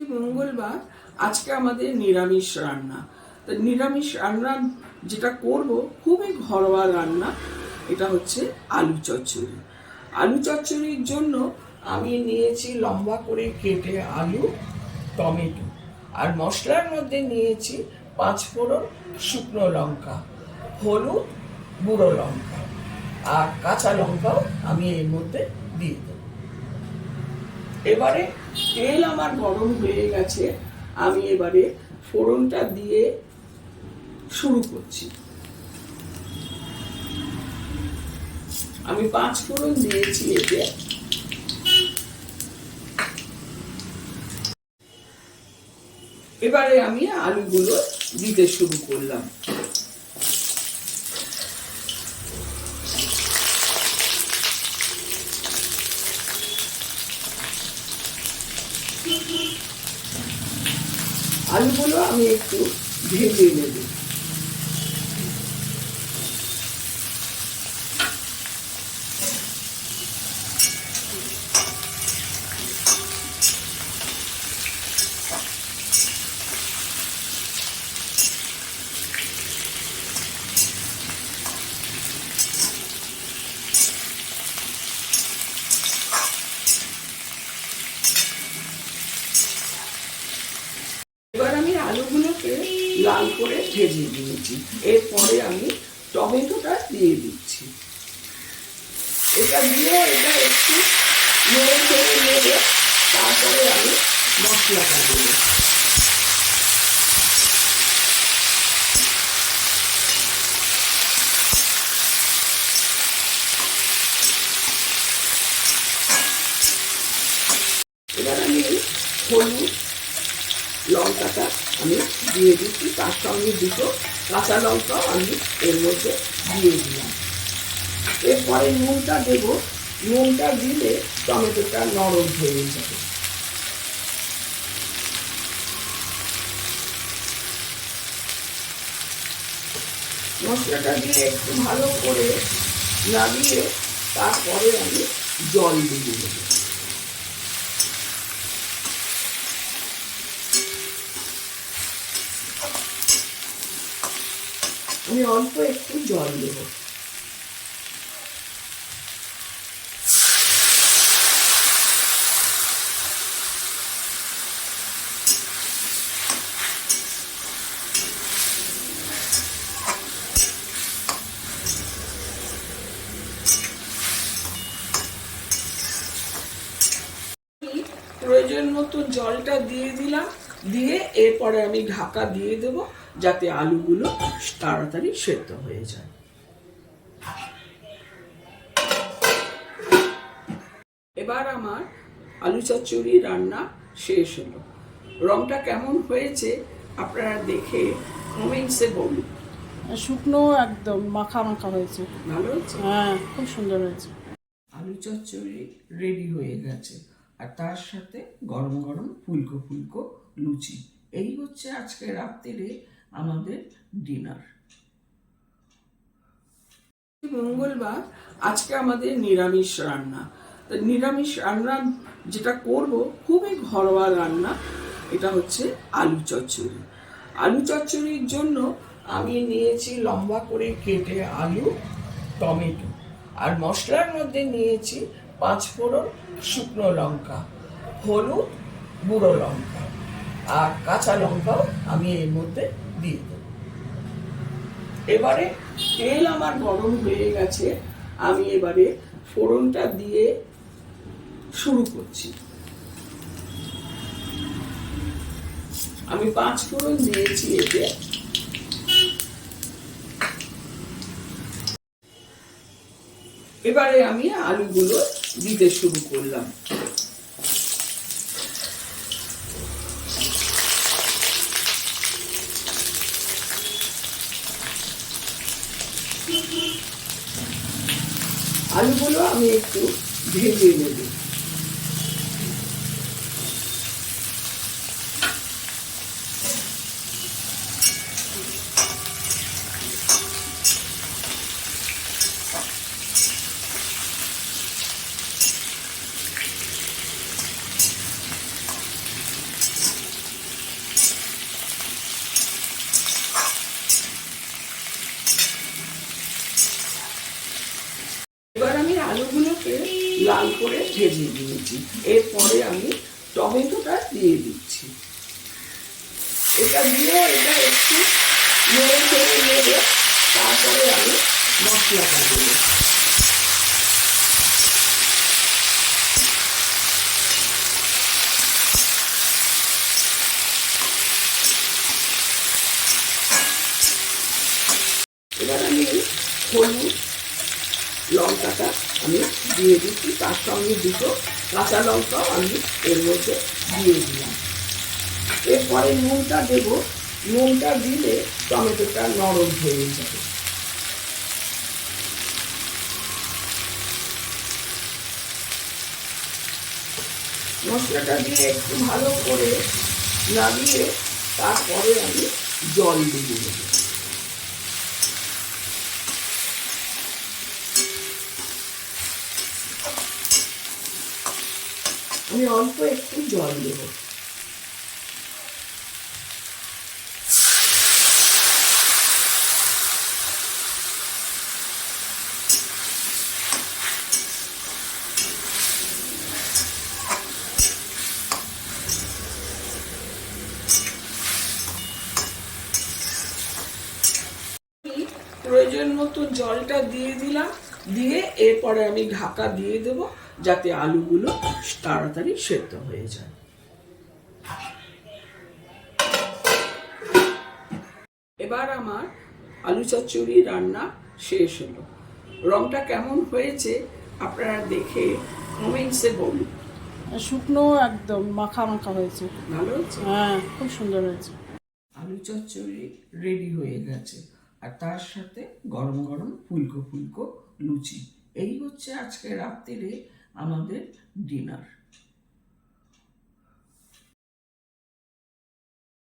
মঙ্গলবার আজকে আমাদের নিরামিষ রান্না। তো নিরামিষ রান্না যেটা করব খুবই ঘরোয়া রান্না, এটা হচ্ছে আলু চচ্চড়ি। আলু চচ্চড়ির জন্য আমি নিয়েছি লম্বা করে কেটে আলু, টমেটো, আর মশলার মধ্যে নিয়েছি 5 ফোড়ন, শুকনো লঙ্কা, হলুদ, গুঁড়ো লঙ্কা আর কাঁচা লঙ্কাও আমি এর মধ্যে দিয়ে দেবো। এবারে তেল আমার গরম হয়ে গেছে, আমি এবারে ফোড়নটা দিয়ে শুরু করছি। আমি 5 ফোড়ন দিয়েছি এতে। এবারে আমি আলুগুলো দিতে শুরু করলাম। আলুগুলো আমি একটু ভেজে নেব। এবার আমি আলুগুলোকে লাল করে ভেজে নিয়েছি। এরপরে আমি টমেটোটা দিয়ে দিচ্ছি। এটা দিয়ে এটা একটু নেড়ে চেড়ে নেড়ে তারপরে আমি মশলাটা দেবো। এবার আমি হলুদ, লঙ্কাটা আমি দিয়ে দিচ্ছি, তার সঙ্গে দুটো কাঁচা লঙ্কাও আমি এর মধ্যে দিয়ে দিলাম। এরপরে নুনটা দেব। নুনটা দিলে টমেটোটা নরম হয়ে যাবে। মশলাটা দিয়ে একটু ভালো করে নাড়িয়ে তারপরে আমি জল দিয়ে দেব। আমি অল্প একটু জল দেব। প্রয়োজন মতো জলটা দিয়ে দিলাম, দিয়ে এরপরে আমি ঢাকা দিয়ে দেব যাতে আলুগুলো তাড়াতাড়ি সেদ্ধ হয়ে যায়। এবার আমার আলু চচ্চড়ি রান্না শেষ হলো। রংটা কেমন হয়েছে আপনারা দেখে কমেন্টসে বলুন। শুকনো একদম মাখা মাখা হয়েছে। ভালো হয়েছে? হ্যাঁ, খুব সুন্দর হয়েছে। আলু চচ্চড়ি রেডি হয়ে গেছে, আর তার সাথে গরম গরম ফুলকো ফুলকো লুচি। এই হচ্ছে আজকে রাত্রিরে আমাদের ডিনার। মঙ্গলবার আজকে আমাদের নিরামিষ রান্না। তো নিরামিষ রান্না যেটা করব খুবই ঘরোয়া রান্না, এটা হচ্ছে আলু চচ্চড়ি। আলু চচ্চড়ির জন্য আমি নিয়েছি লম্বা করে কেটে আলু, টমেটো, আর মশলার মধ্যে নিয়েছি 5 ফোড়ন, শুকনো লঙ্কা, হলুদ, গুঁড়ো লঙ্কা আর কাঁচা লঙ্কাও আমি এর মধ্যে দিয়ে দেব। এবারে তেল আমার গরম হয়ে গেছে, আমি এবারে ফোড়নটা দিয়ে শুরু করছি। আমি 5 ফোড়ন দিয়েছি এতে। এবারে আমি আলুগুলো দিতে শুরু করলাম। আলুগুলো আমি একটু ভেজে নেব। ভেজে নিয়েছি। এরপরে আমি টমেটোটা দিয়ে দিচ্ছি। এটা দিয়েও এটা একটু নেড়ে ফেড়ে নেবে, তারপরে আমি মশলাটা দেবো। এবার আমি হলুদ লঙ্কাটা আমি দিয়ে দিচ্ছি, তার সঙ্গে দুটো কাঁচা লঙ্কাও আমি এর মধ্যে দিয়ে দিলাম। এরপরে নুনটা দেব, নুনটা দিলে টমেটোটা নরম হয়ে যাবে। মশলাটা দিয়ে একটু ভালো করে নাড়িয়ে তারপরে আমি জল দিয়ে দেবো। আমি অল্প একটু জল দেবো। প্রয়োজন মতো জলটা দিয়ে দিলাম, দিয়ে এরপরে আমি ঢাকা দিয়ে দেব যাতে আলুগুলো তাড়াতাড়ি সেদ্ধ হয়ে যায়। এবার আমার আলু চচ্চড়ি রান্না শেষ হলো। রংটা কেমন হয়েছে আপনারা দেখে কমেন্টসে বলুন। শুকনো একদম মাখা মাখা হয়েছে। ভালো হয়েছে? হ্যাঁ, খুব সুন্দর হয়েছে। আলু চচ্চড়ি রেডি হয়ে গেছে, আর তার সাথে গরম গরম ফুলকো ফুলকো লুচি। এই হচ্ছে আজকে রাত্রিরে আমাদের ডিনার।